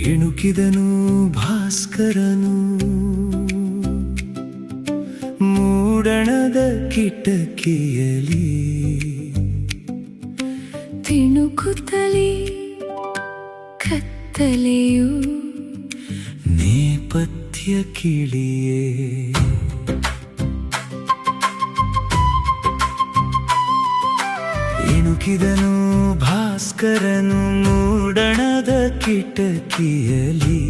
ಇಣುಕಿದನು ಭಾಸ್ಕರನು ಮೂಡಣದ ಕಿಟಕಿಯಲಿ ತಿಣುಕುತ್ತಲೇ ಕತ್ತಲೆಯು ನೇಪಥ್ಯ ಕಿಳಿಯೇ ಇಣುಕಿದನು ಭಾಸ್ಕರನು ಮೂಡಣದ ಕಿಟಕಿಯಲಿ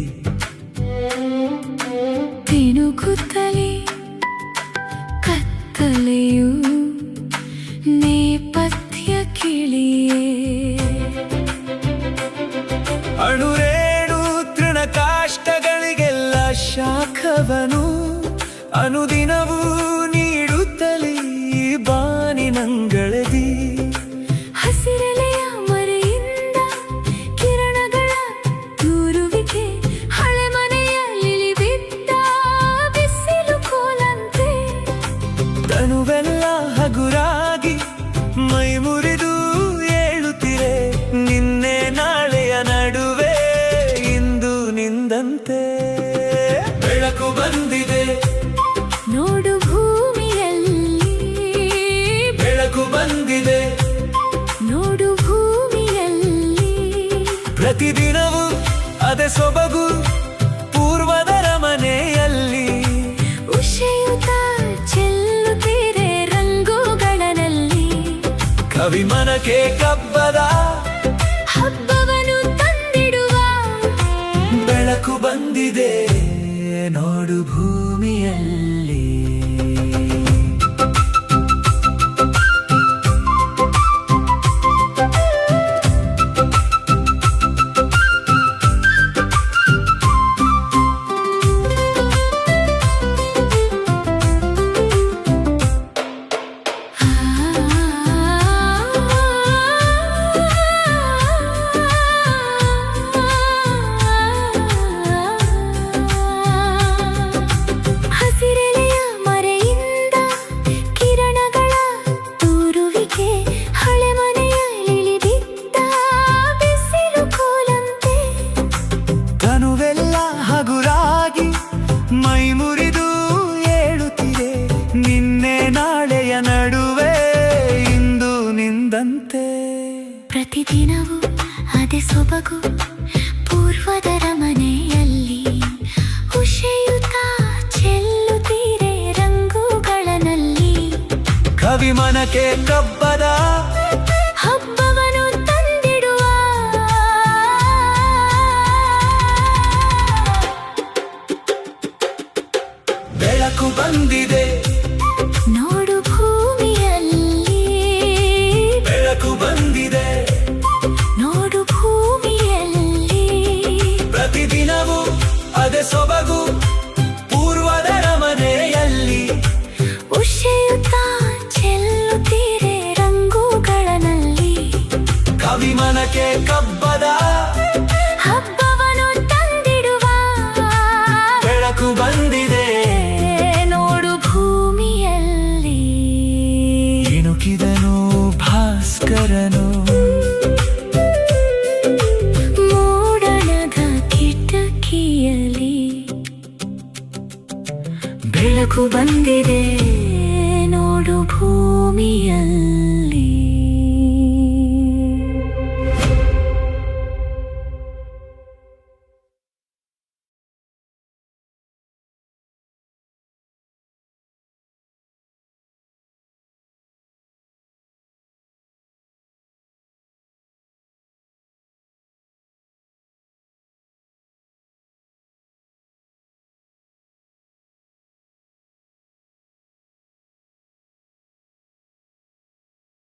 ತಿಣುಕುತ್ತಲೇ ಕತ್ತಲೆಯು ನೇಪಥ್ಯ ಕಿಳಿಯೇ ಅಣುರೇಣು ತೃಣಕಾಷ್ಟಗಳಿಗೆಲ್ಲ ಶಾಖವನು ಅನುದಿನವೂ ನೀಡುತ್ತಲೇ ಬಾನಿನಂಗಳದಿ ಹಸಿರೆಲೆಯ ಮರೆಯಿಂದ ಕಿರಣಗಳ ತೂರುವಿಕೆ ಹಳೆ ಮನೆಯಲ್ಲಿ ಬಿದ್ದ ಬಿಸಿಲು ಕೋಲಂತೆ ತನುವೆಲ್ಲ ಹಗುರಾಗಿ ಮೈ ಮುರಿದು ಏಳುತ್ತಿರೆ ನಿನ್ನೆ ನಾಳೆಯ ನಡುವೆ ಇಂದು ನಿಂದಂತೆ ಬೆಳಕು ಬಂದಿದೆ ನೋಡು ಭೂಮಿಯಲ್ಲಿ ಬೆಳಕು ಬಂದಿದೆ ನೋಡು ಭೂಮಿಯಲ್ಲಿ ಪ್ರತಿದಿನವೂ ಅದೇ ಸೊಬಗು ಪೂರ್ವದರ ಮನೆಯಲ್ಲಿ ಉಷೆಯುತ ಚೆಲ್ಲುತ್ತೀರೆ ರಂಗುಗಳಲ್ಲಿ ಕವಿಮನಕ್ಕೆ ಕಬ್ಬದ ಹಬ್ಬವನ್ನು ತಂದಿಡುವ ಬೆಳಕು ಬಂದಿದೆ ನೋಡು ಭೂಮಿಯಲ್ಲಿ ಹಸಿರೆಲೆಯ ಮರೆಯಿಂದ ಕಿರಣಗಳ ತೂರುವಿಕೆ ಹಳೆ ಮನೆಯಲ್ಲಿ ಬಿದ್ದ ಬಿಸಿಲು ಕೋಲಂತೆ ತನುವೆಲ್ಲ ಹಗುರಾಗಿ ಮೈ ಮುರಿದು ಏಳುತ್ತಿದೆ ನಿನ್ನೆ ನಾಳೆಯ ನಡುವೆ ಇಂದು ನಿಂದಂತೆ ಪ್ರತಿದಿನವೂ ಅದೇ ಸೊಬಗು ಪೂರ್ವದರ ಮನೆಯಲ್ಲಿ ಉಷೆಯುತ ಚೆಲ್ಲುತ್ತೀರೆ ರಂಗುಗಳಲ್ಲಿ ಕವಿಮನಕ್ಕೆ ಕಬ್ಬದ ಹಬ್ಬವನ್ನು ತಂದಿಡುವ ಬೆಳಕು ಬಂದಿದೆ ನೋಡು ಭೂಮಿಯಲ್ಲಿ ಬೆಳಕು ಬಂದಿದೆ ನೋಡು ಭೂಮಿಯಲ್ಲಿ ಪ್ರತಿದಿನವೂ ಅದೇ ಸೊಬಗು ಪೂರ್ವದರ ಮನೆಯಲ್ಲಿ ಉಷೆಯುತ್ತ ಚೆಲ್ಲುತ್ತೀರೆ ರಂಗುಗಳಲ್ಲಿ ಕವಿಮನಕ್ಕೆ ಕಬ್ಬದ ಹಬ್ಬವನ್ನು ತಂದಿಡುವ ಬೆಳಕು ಬಂದಿದೆ ನೋಡು ಭೂಮಿಯಲ್ಲಿ ಇಣುಕಿದನು ಭಾಸ್ಕರನು ಮೂಡಣದ ಕಿಟಕಿಯಲ್ಲಿ ಬೆಳಕು ಬಂದಿದೆ ನೋಡು ಭೂಮಿಯಲ್ಲಿ